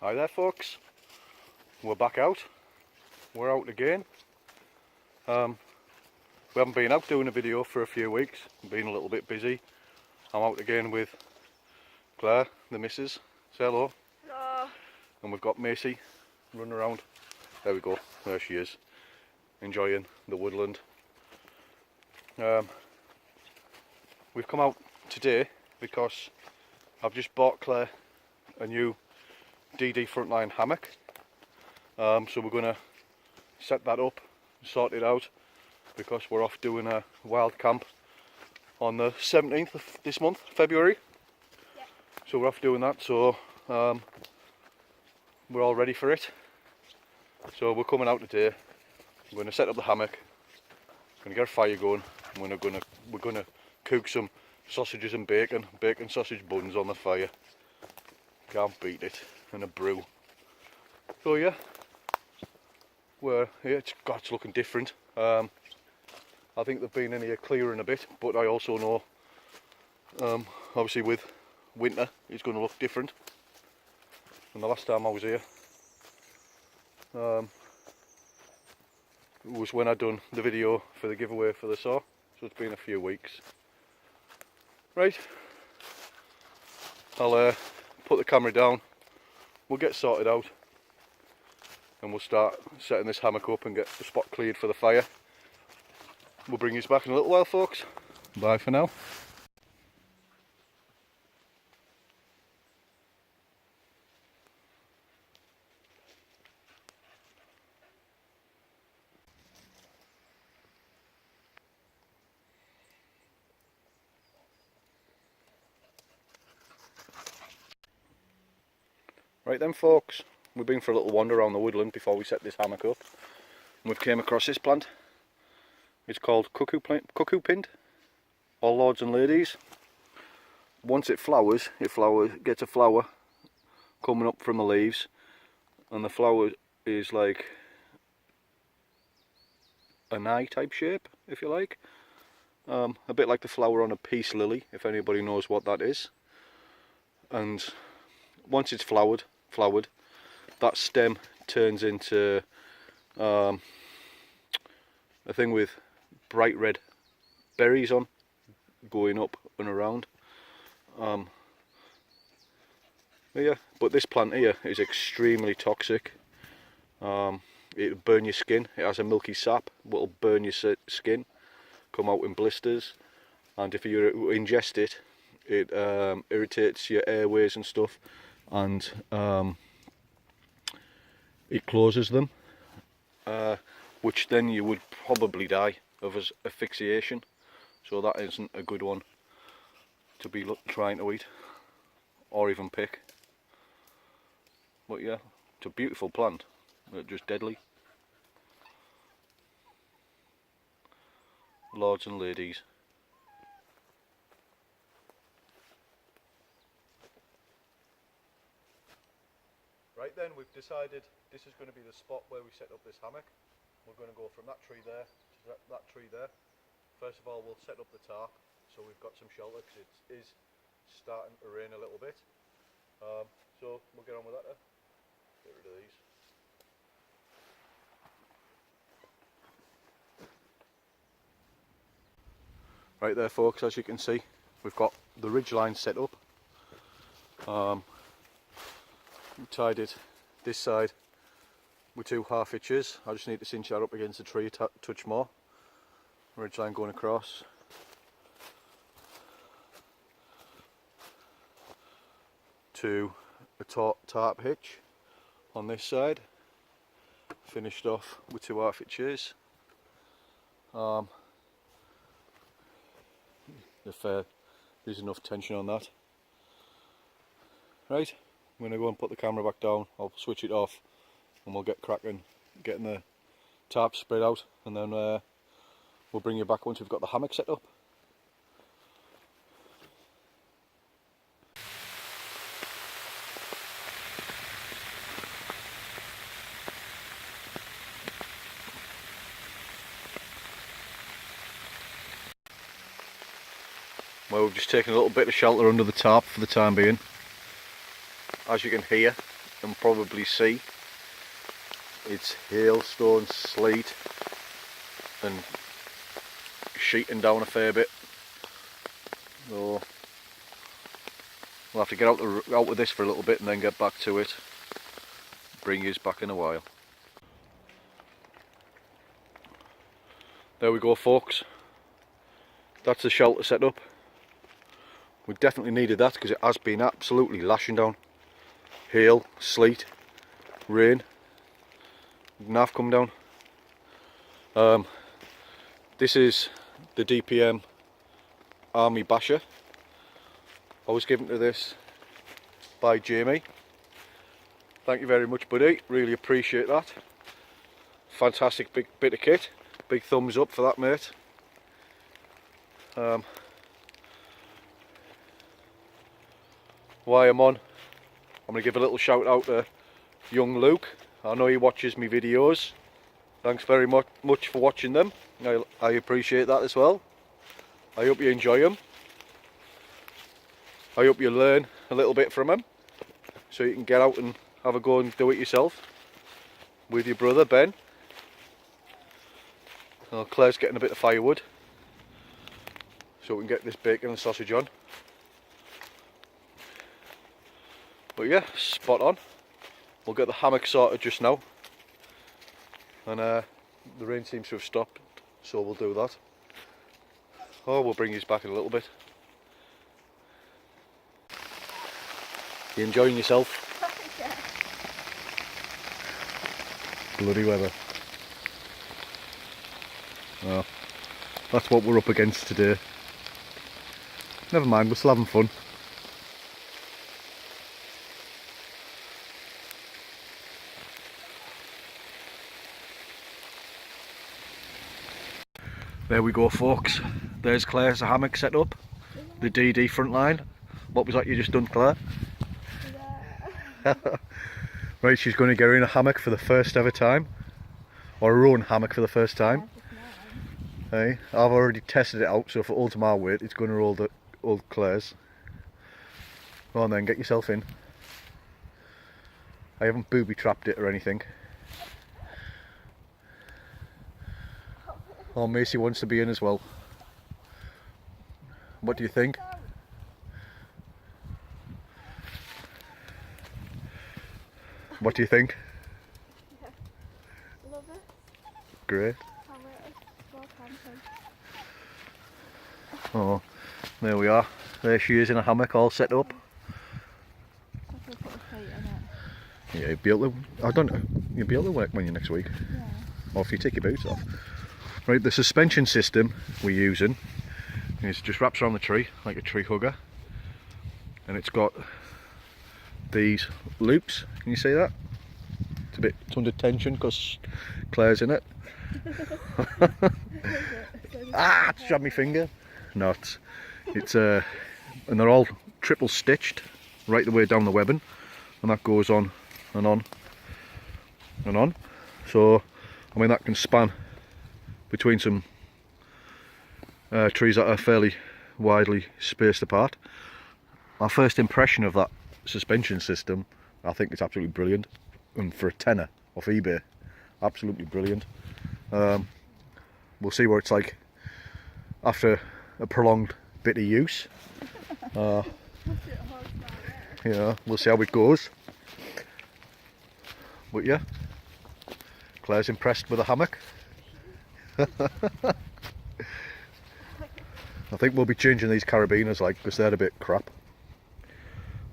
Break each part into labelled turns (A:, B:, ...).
A: Hi there folks, we're back out, we're out again. We haven't been out doing a video for a few weeks, been a little bit busy. I'm out again with Claire, the missus. Say hello.
B: Hello.
A: And we've got Macy running around. There we go, there she is, enjoying the woodland. We've come out today because I've just bought Claire a new DD frontline hammock. So we're going to set that up, sort it out, because we're off doing a wild camp on the 17th of this month, February.
B: Yeah.
A: So we're off doing that, so we're all ready for it. So we're coming out today, we're going to set up the hammock, we're going to get a fire going, and we're going to cook some sausages and bacon sausage buns on the fire. Can't beat it, and a brew. So yeah, it's looking different. I think they've been in here clearing a bit, but I also know obviously with winter it's going to look different. And the last time I was here was when I'd done the video for the giveaway for the saw, so it's been a few weeks. Right, I'll put the camera down, we'll get sorted out, and we'll start setting this hammock up and get the spot cleared for the fire. We'll bring you back in a little while folks. Bye for now. Right then folks, we've been for a little wander around the woodland before we set this hammock up. And we've came across this plant. It's called cuckoo pint, or lords and ladies. Once it flowers, gets a flower coming up from the leaves, and the flower is like an eye type shape, if you like. A bit like the flower on a peace lily, if anybody knows what that is. And once it's flowered, that stem turns into a thing with bright red berries on, going up and around. Yeah, but this plant here is extremely toxic. It'll burn your skin. It has a milky sap that'll burn your skin, come out in blisters, and if you ingest it, it irritates your airways and stuff, and it closes them, which then you would probably die of asphyxiation. So that isn't a good one to be trying to eat or even pick. But yeah, it's a beautiful plant, but just deadly. Lords and ladies. Right then, we've decided this is going to be the spot where we set up this hammock. We're going to go from that tree there to that tree there. First of all, we'll set up the tarp so we've got some shelter, because it is starting to rain a little bit. So we'll get on with that. Get rid of these. Right there folks, as you can see, we've got the ridgeline set up. We tied it this side with 2 half hitches. I just need to cinch that up against the tree a touch more. Ridgeline going across. To a tarp hitch on this side. Finished off with 2 half hitches. There's enough tension on that. Right, I'm going to go and put the camera back down. I'll switch it off and we'll get cracking, getting the tarp spread out, and then we'll bring you back once we've got the hammock set up. Well, we've just taken a little bit of shelter under the tarp for the time being. As you can hear, can probably see, it's hailstone, sleet and sheeting down a fair bit. So we'll have to get out with this for a little bit and then get back to it. Bring you back in a while. There we go, folks. That's the shelter set up. We definitely needed that because it has been absolutely lashing down. Hail, sleet, rain. Nav come down. This is the DPM Army Basher. I was given to this by Jamie. Thank you very much, buddy. Really appreciate that. Fantastic big bit of kit. Big thumbs up for that, mate. While I'm on, I'm going to give a little shout out to young Luke. I know he watches me videos. Thanks very much for watching them. I appreciate that as well. I hope you enjoy them. I hope you learn a little bit from them, so you can get out and have a go and do it yourself with your brother Ben. Claire's getting a bit of firewood so we can get this bacon and sausage on. But yeah, spot on. We'll get the hammock sorted just now, and the rain seems to have stopped, so we'll do that. Oh, we'll bring you back in a little bit. You enjoying yourself? Yeah. Bloody weather. Oh, that's what we're up against today. Never mind, we're still having fun. There we go, folks. There's Claire's hammock set up. The DD frontline. What was that you just done, Claire? Yeah. Right, she's going to get her in a hammock for the first ever time. Or her own hammock for the first time. Hey, I've already tested it out, so for all to my weight, it's going to roll the old Claire's. Go on then, get yourself in. I haven't booby trapped it or anything. Oh, Macy wants to be in as well. What do you think? What do you think?
B: Yeah. Love it.
A: Great. Oh, there we are. There she is in a hammock, all set up. Yeah, you'll be able to. I don't know. You'll be able to work when you're next week. Yeah. Or if you take your boots off. Right, the suspension system we're using is just wraps around the tree like a tree hugger, and it's got these loops. Can you see that? It's under tension because Claire's in it. Ah, it's jabbed my finger. No, it's and they're all triple stitched right the way down the webbing, and that goes on and on and on. So I mean that can span between some trees that are fairly widely spaced apart. Our first impression of that suspension system, I think it's absolutely brilliant, and for a tenner off eBay, absolutely brilliant. We'll see what it's like after a prolonged bit of use. Yeah, we'll see how it goes. But yeah, Claire's impressed with the hammock. I think we'll be changing these carabiners, like, because they're a bit crap.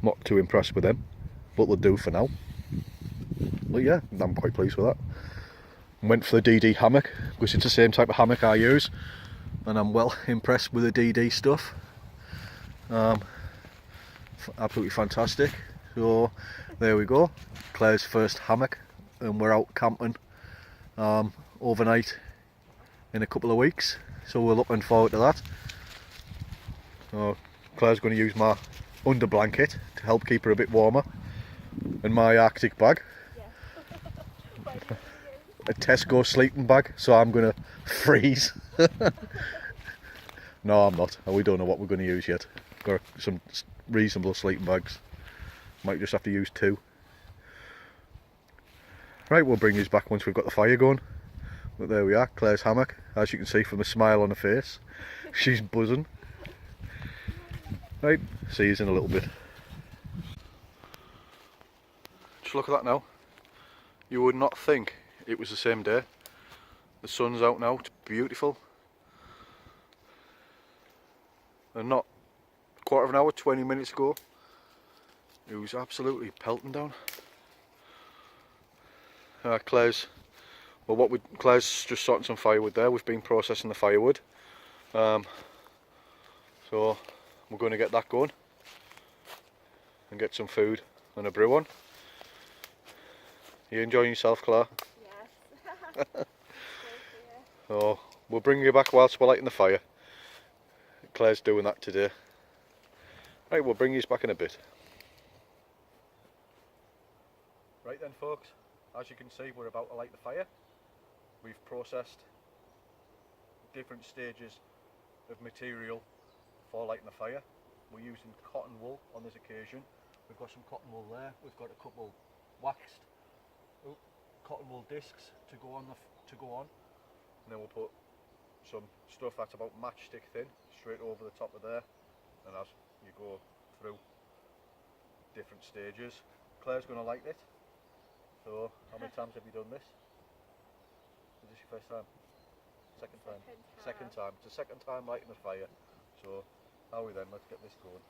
A: Not too impressed with them, but they'll do for now. But yeah, I'm quite pleased with that. Went for the DD hammock because it's the same type of hammock I use, and I'm well impressed with the DD stuff. Absolutely fantastic. So there we go, Claire's first hammock, and we're out camping overnight in a couple of weeks, so we're looking forward to that. So Claire's going to use my under blanket to help keep her a bit warmer, and my Arctic bag. A Tesco sleeping bag, so I'm going to freeze. No, I'm not. We don't know what we're going to use yet. Got some reasonable sleeping bags. Might just have to use 2. Right, we'll bring you back once we've got the fire going. But there we are, Claire's hammock. As you can see from the smile on her face, she's buzzing. Right, see you in a little bit. Just look at that now. You would not think it was the same day. The sun's out now, it's beautiful. And not a quarter of an hour, 20 minutes ago, it was absolutely pelting down. Claire's just sorting some firewood there. We've been processing the firewood. So we're going to get that going and get some food and a brew on. You enjoying yourself, Claire?
B: Yes.
A: So we'll bring you back whilst we're lighting the fire. Claire's doing that today. Right, we'll bring you back in a bit. Right then folks, as you can see we're about to light the fire. We've processed different stages of material for lighting the fire. We're using cotton wool on this occasion. We've got some cotton wool there. We've got a couple waxed cotton wool discs to go on, and then we'll put some stuff that's about matchstick thin straight over the top of there, and as you go through different stages. Claire's going to light it. So how many times have you done this? Is this your first time? Second time? Second time. It's the second time lighting the fire. So how are we then? Let's get this going.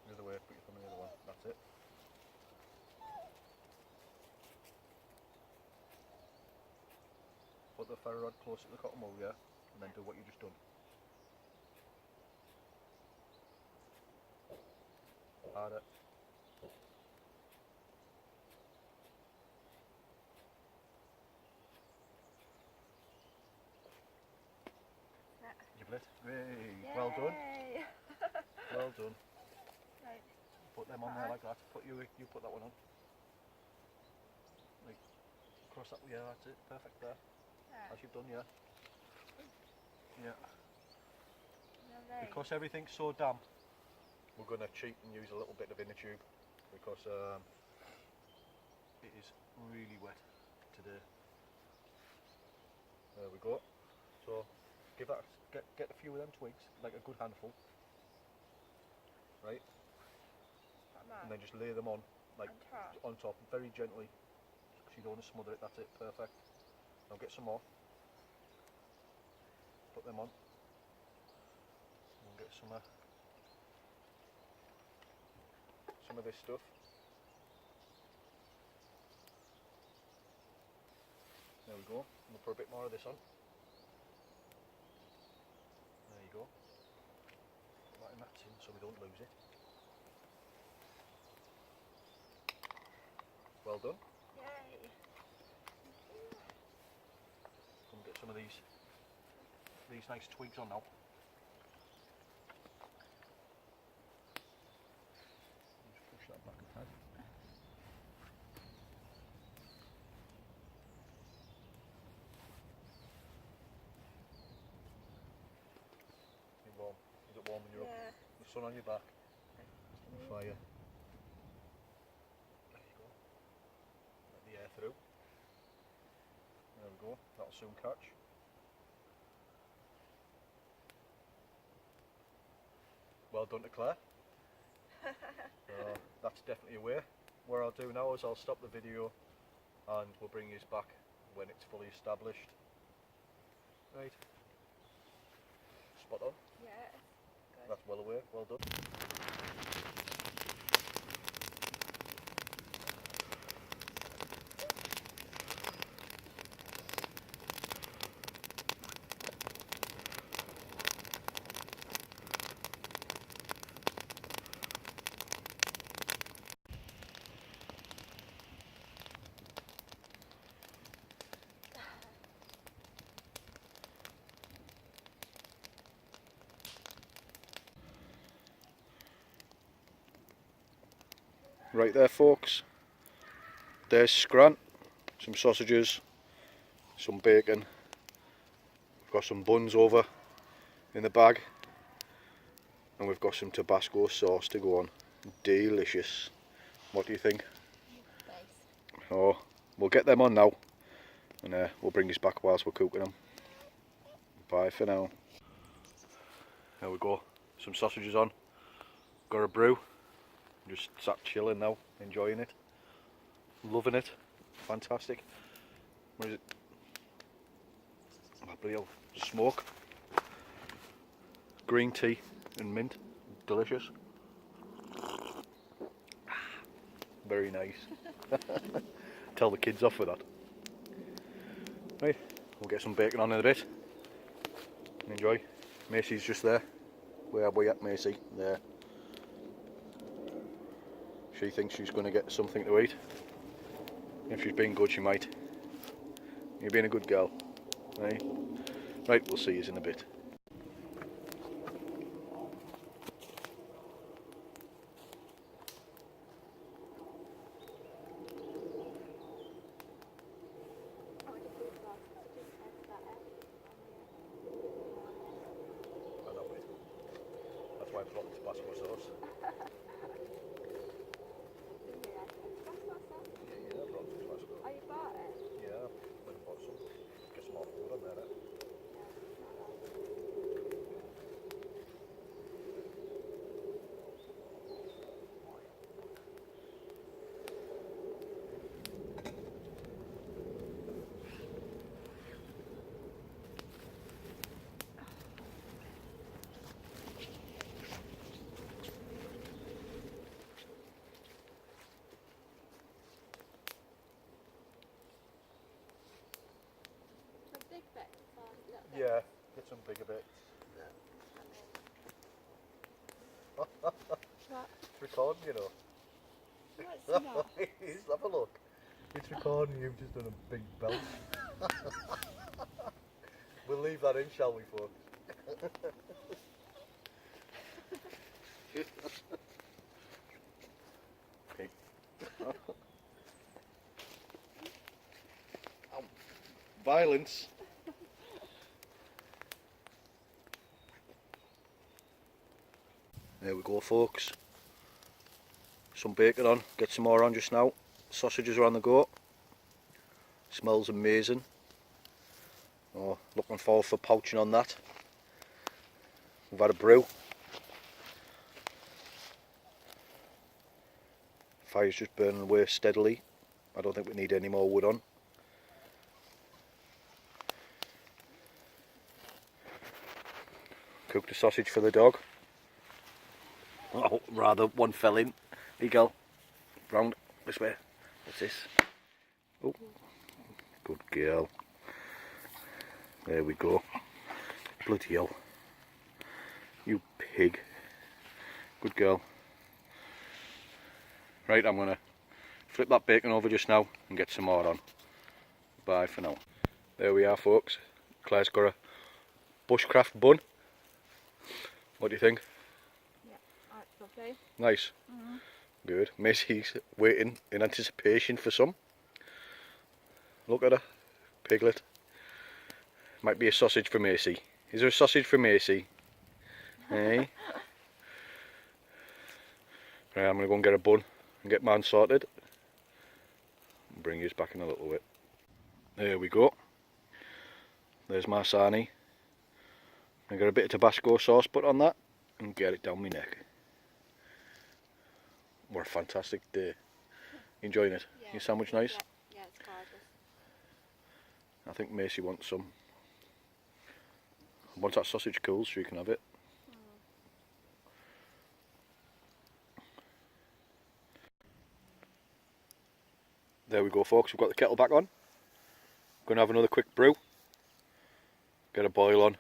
A: The other way, put your thumb in the other one. That's it. Put the ferro rod close to the cotton wool, yeah? And then do what you just done. Harder. You've lit. Hey, well done. Well done.
B: Right.
A: Put them on there like that. You put that one on. Like, cross that, yeah, that's it. Perfect there. As you've done, yeah. Yeah. Because everything's so damp, we're going to cheat and use a little bit of inner tube because it is really wet today. There we go. So give that, get a few of them twigs, like a good handful, right? And then just lay them on, like on top, very gently, because you don't want to smother it. That's it, perfect. Now get some more. Put them on. And get some of this stuff. There we go. We'll put a bit more of this on. There you go. Put that in that tin so we don't lose it. Well done.
B: Yay.
A: Come get some of these nice twigs on now. Just push that back a tad. Is it warm when you're up? The sun on your back. The fire. There you go. Let the air through. There we go. That'll soon catch. Well done to Claire. That's definitely a way. What I'll do now is I'll stop the video and we'll bring you back when it's fully established. Right. Spot on.
B: Yeah. Good.
A: That's well away. Well done. Right there folks, there's scran, some sausages, some bacon, we've got some buns over in the bag, and we've got some Tabasco sauce to go on. Delicious. What do you think?
B: Nice.
A: Oh, we'll get them on now, and we'll bring this back whilst we're cooking them. Bye for now. There we go. Some sausages on. Got a brew. Just sat chilling now, enjoying it. Loving it. Fantastic. What is it? Oh, bloody hell. Smoke. Green tea and mint. Delicious. Very nice. Tell the kids off with that. Right, we'll get some bacon on in a bit. Enjoy. Macy's just there. Where are we at, Macy? There. She thinks she's going to get something to eat. If she's being good, she might. You're being a good girl. Right, right, we'll see you in a bit. That's why I've got Tabasco sauce. Yeah, I brought some Tabasco.
B: Oh, you bought it?
A: Yeah, I went and bought some. Get some more food on there.
B: A big bit or little bit?
A: Yeah, get some bigger bits.
B: What?
A: It's recording, you know.
B: What's not?
A: Just have a look. It's recording, you've just done a big belt. We'll leave that in, shall we, folks? Okay. Violence. There we go, folks. Some bacon on, get some more on just now. Sausages are on the go. Smells amazing. Oh, looking forward for poaching on that. We've had a brew. Fire's just burning away steadily. I don't think we need any more wood on. Cooked a sausage for the dog. Oh, rather, one fell in. There you go. Round, this way. What's this? Oh, good girl. There we go. Bloody hell. You pig. Good girl. Right, I'm going to flip that bacon over just now and get some more on. Bye for now. There we are, folks. Claire's got a bushcraft bun. What do you think?
B: Yeah, that's lovely.
A: Nice. Good. Macy's waiting in anticipation for some. Look at her. Piglet. Might be a sausage for Macy. Is there a sausage for Macy? Hey? Right, I'm going to go and get a bun and get mine sorted. And bring yours back in a little bit. There we go. There's my sarnie. I got a bit of Tabasco sauce put on that and get it down my neck. What a fantastic day. Enjoying it?
B: Yeah,
A: Your sandwich nice?
B: Yeah, it's gorgeous.
A: I think Macy wants some. Once that sausage cools, so you can have it. There we go, folks. We've got the kettle back on. Going to have another quick brew. Get a boil on.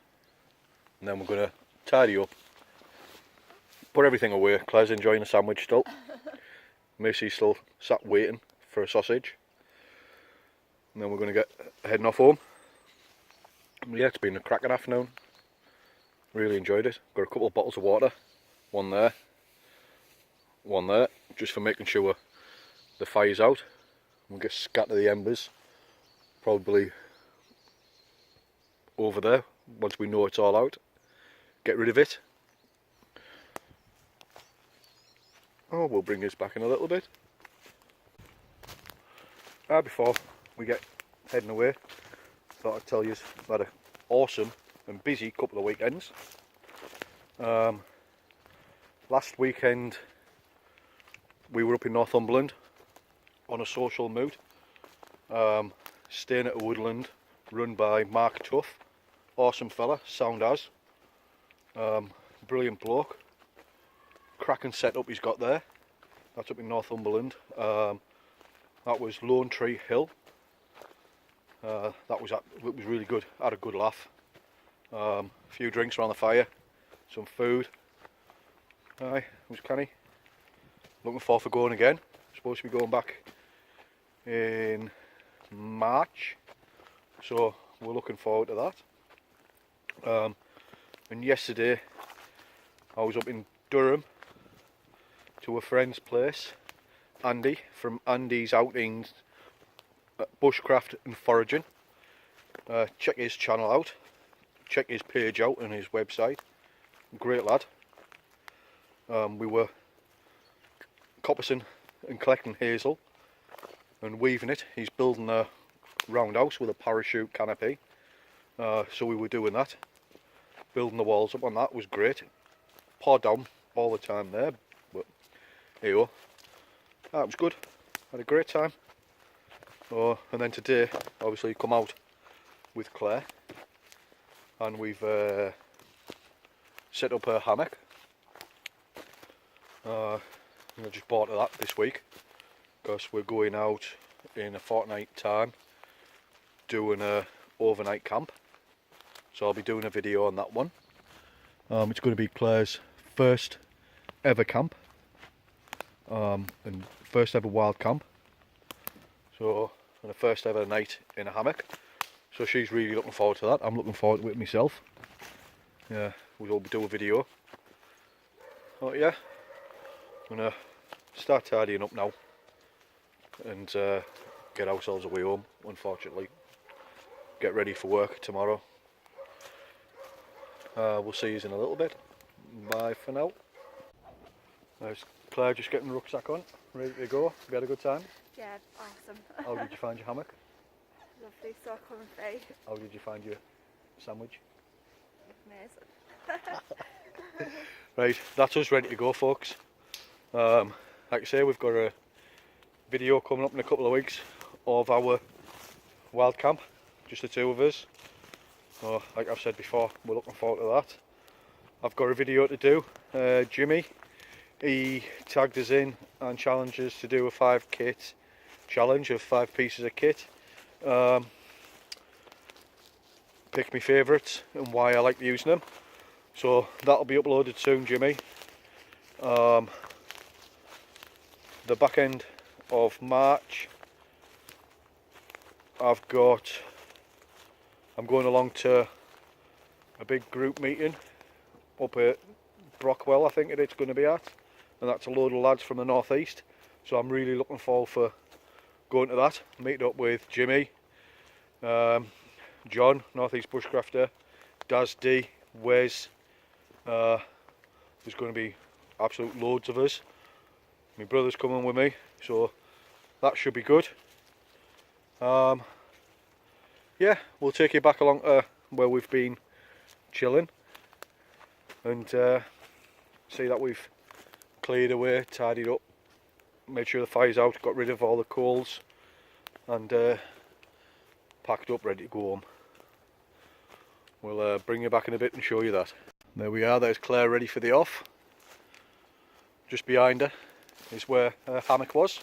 A: And then we're going to tidy up. Put everything away. Claire's enjoying the sandwich still. Macy's still sat waiting for a sausage. And then we're going to get heading off home. Yeah, it's been a cracking afternoon. Really enjoyed it. Got a couple of bottles of water. One there. One there. Just for making sure the fire's out. We'll just scatter the embers. Probably over there. Once we know it's all out. Get rid of it. Oh, we'll bring this back in a little bit. Before we get heading away, thought I'd tell you about an awesome and busy couple of weekends. Last weekend we were up in Northumberland on a social mood, staying at a Woodland run by Mark Tuff. Awesome fella, sound as. Brilliant bloke. Cracking setup he's got there. That's up in Northumberland. That was Lone Tree Hill. It was really good. Had a good laugh. A few drinks around the fire, some food. Aye, it was canny. Looking forward for going again. Supposed to be going back in March, so we're looking forward to that. And yesterday I was up in Durham to a friend's place, Andy, from Andy's Outings Bushcraft and Foraging. Check his channel out, check his page out and his website. Great lad. We were coppicing and collecting hazel and weaving it. He's building a roundhouse with a parachute canopy, so we were doing that, building the walls up on that. It was great. Poured down all the time there, but here you go. It was good. Had a great time. And then today obviously come out with Claire and we've set up a hammock. I just bought that this week because we're going out in a fortnight time doing a overnight camp, so I'll be doing a video on that one. It's going to be Claire's first ever camp, and first ever wild camp, so, and the first ever night in a hammock, so she's really looking forward to that. I'm looking forward to it myself. Yeah, we'll do a video. Oh yeah, I'm gonna start tidying up now and get ourselves away home, unfortunately. Get ready for work tomorrow. We'll see you in a little bit. Bye for now. There's Claire just getting the rucksack on, ready to go. Have you had a good time?
B: Yeah, awesome.
A: How did you find your hammock?
B: Lovely, so comfy.
A: How did you find your sandwich?
B: Amazing.
A: Right, that's us ready to go, folks. Like I say, we've got a video coming up in a couple of weeks of our wild camp, just the two of us. Like I've said before, we're looking forward to that. I've got a video to do. Jimmy, he tagged us in and challenged us to do a 5 kit challenge of 5 pieces of kit. Pick my favourites and why I like using them. So that'll be uploaded soon, Jimmy. The back end of March, I'm going along to a big group meeting up at Brockwell, I think it's going to be at, and that's a load of lads from the northeast, so I'm really looking forward for going to that, meeting up with Jimmy, John, Northeast Bushcrafter, Daz D, Wes. There's going to be absolute loads of us. My brother's coming with me, so that should be good. Yeah, we'll take you back along to where we've been chilling and see that we've cleared away, tidied up, made sure the fire's out, got rid of all the coals and packed up, ready to go home. We'll bring you back in a bit and show you that. There we are, there's Claire ready for the off. Just behind her is where her hammock was.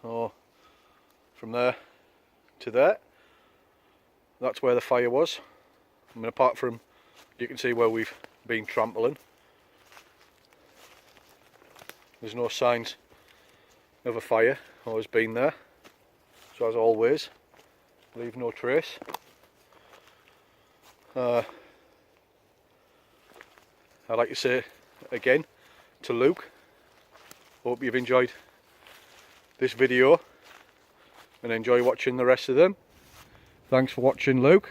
A: So from there to there, that's where the fire was. I mean, apart from, you can see where we've been trampling, there's no signs of a fire or has been there, so as always, leave no trace. I'd like to say again to Luke, hope you've enjoyed this video and enjoy watching the rest of them. Thanks for watching, Luke.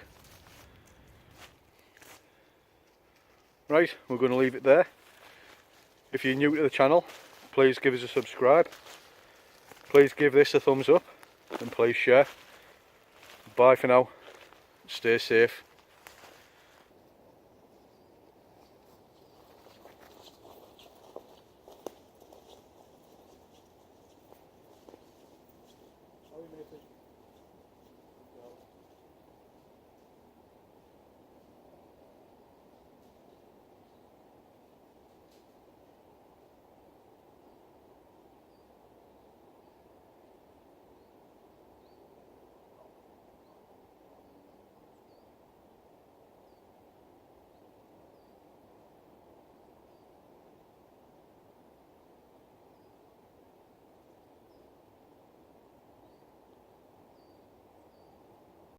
A: Right, we're going to leave it there. If you're new to the channel, please give us a subscribe. please give this a thumbs up and please share. Bye for now. Stay safe.